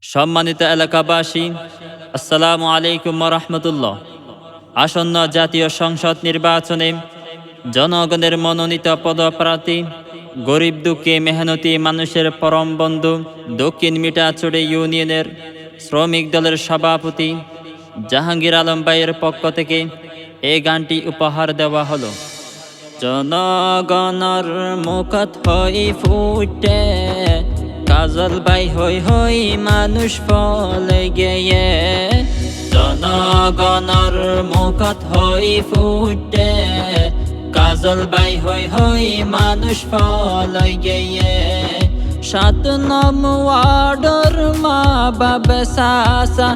সম্মানিত এলাকাবাসী, আসসালামু আলাইকুম ওয়া রাহমাতুল্লাহ। আসন্ন জাতীয় সংসদ নির্বাচনে জনগণের মনোনীত পদপ্রার্থী, গরিব দুঃখী মেহনতি মানুষের পরম বন্ধু, দক্ষিণ মিঠাচুড়ি ইউনিয়নের শ্রমিক দলের সভাপতি জাহাঙ্গীর আলম ভাইয়ের পক্ষ থেকে এই গানটি উপহার দেওয়া হলো। জনগণর মুখত হই ফুটে, কাজল বাই হই হই মানুষ ফলে গিয়ে। জনগণর মুখত হই ফুটে, কাজল বাই হই হই মানুষ ফলে গিয়ে। 7 নং ওয়ার্ডর মা বাবা সাসা,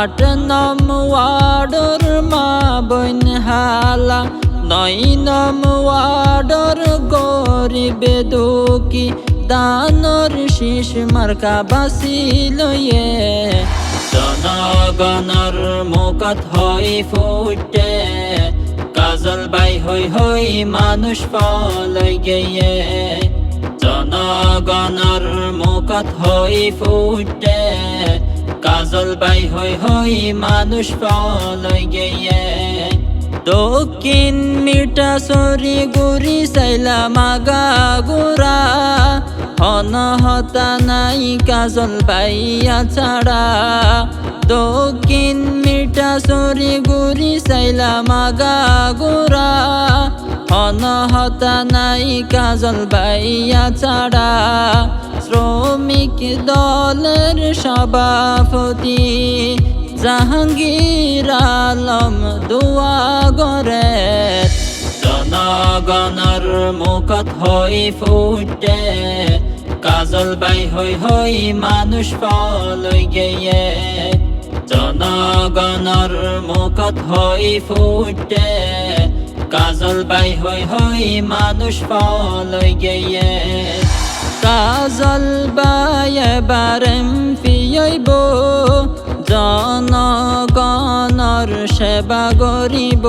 8 নং ওয়ার্ডর মা বোন হালা, 9 নং ওয়ার্ডর গরিব দুঃখী দানর শীষ মার্কা বাসিল ইয়ে। জনগণর মুখত হই ফুটে, কাজল বাই হই হই মানুষ ফলে গিয়ে। জনগণর মুখত হই ফুটে, কাজল বাই হই হই মানুষ ফলে গিয়ে। দক্ষিণ মিঠাচুরি গুরি চাইলা মাগা গুড়া, অনহতা নাই কাজল বাইয়া ছাড়া। দক্ষিণ মিঠাচুরি গুরি চাইলা মাগা গুড়া, অনহতা নাই কাজল বাইয়া ছাড়া। শ্রমিক দলের সভাপতি জাহাঙ্গীর আলম দোয়া গরে। জনগণর মুখত হই ফুটে, কাজল বাই হই হই মানুষ ফলে গিয়ে। জনগণর মুখত হই ফুটে, কাজল বাই হই হই মানুষ ফলে গিয়ে। কাজল বাই এবার এমপি হইব, জনগণর সেবা করিব।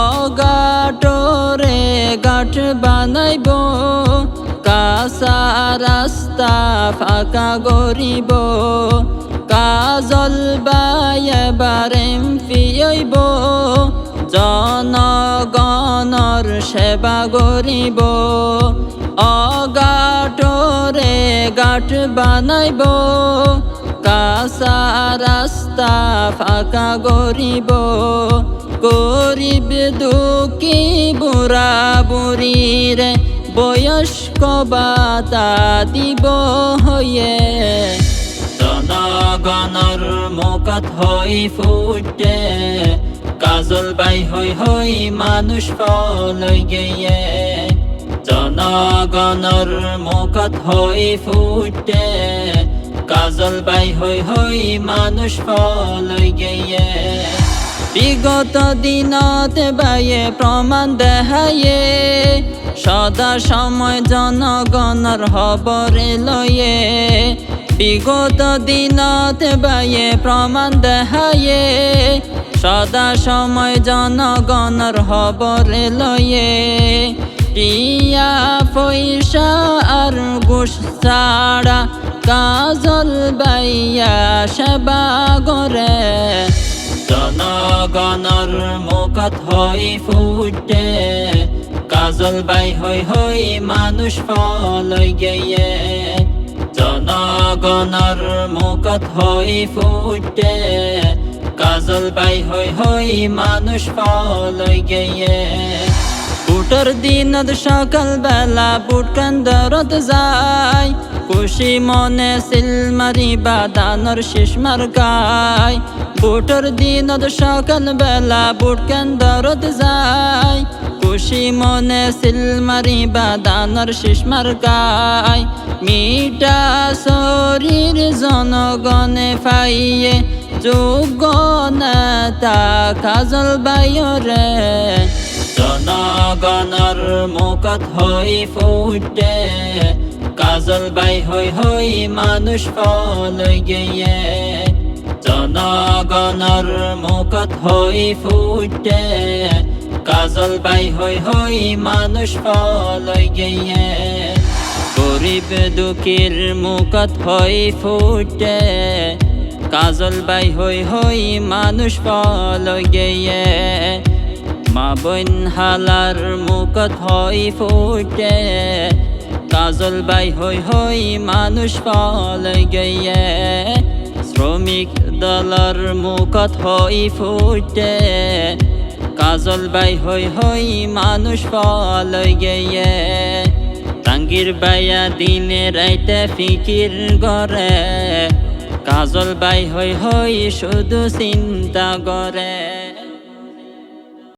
অগাটরে গাঠ বানাইব, কাঁচা রাস্তা ফাঁকা করিব। কাজল বাই এবার এমপি হইব, জনগণর সেবা করিব। অগাটরে গাঠ বানাইব, কাঁচা রাস্তা ফাঁকা করিব। গরিব দুঃখী বুড়া বুড়িরে বয়স্ক ভাতা দিব হয়ে। জনগণর মুখত হই ফুটে, কাজল বাই হই হই মানুষ ফলে গিয়ে। জনগণর মুখত হই ফুটে, কাজল বাই হই হই মানুষ ফলে গিয়ে। বিগত দিনতে বাইয়ে প্রমাণ দেখায়ে, সদা সময় জনগণর খবরে লয়ে। বিগত দিনতে বাইয়ে প্রমাণ দেখায়ে, সদা সময় জনগণর খবরে লয়ে। টিয়া পয়সা আর ঘুষ ছাড়া কাজল বাইয়া সেবা করে। জনগণর মুখত হই ফুটে, কাজল বাই হই হই মানুষ ফলে গিয়ে। জনগণর মুখত হই ফুটে, কাজল বাই হই হই মানুষ ফলে গিয়ে। বুটর দিনত সকাল বেলা বুট কেন্দ্রত যায়, খুশি মনে সিল মারিবা দানর শীষ মার্কায়। বুটর দিনত সকাল বেলা বুট কেন্দ্রত যায়, খুশি মনে সিল মারিবা দানর শীষ মার্কায়। মিঠাচুরির জনগণে পাইয়ে যোগ্য নেতা কাজল বাইরে। জনগণর মুখত হই ফুটে, কাজল বাই হই হই মানুষ ফলে গিয়ে। জনগণর মুখত হই ফুটে, কাজল বাই হই হই মানুষ ফলে গিয়ে। গরিব দুঃখীর মুখত হই ফুটে, কাজল বাই হই হই মানুষ পলই গিয়ে। মা বোন হালার মুখত হই ফুটে, কাজল বাই হই হই মানুষ পলই গিয়ে। শ্রমিক দলর মুখত হই ফুটে, কাজল বাই হই হই মানুষ পলই গিয়ে। টাঙ্গির বাইয়া দিনে রাইতে ফিকির করে, কাজল বাই হই হই শুধু চিন্তা করে।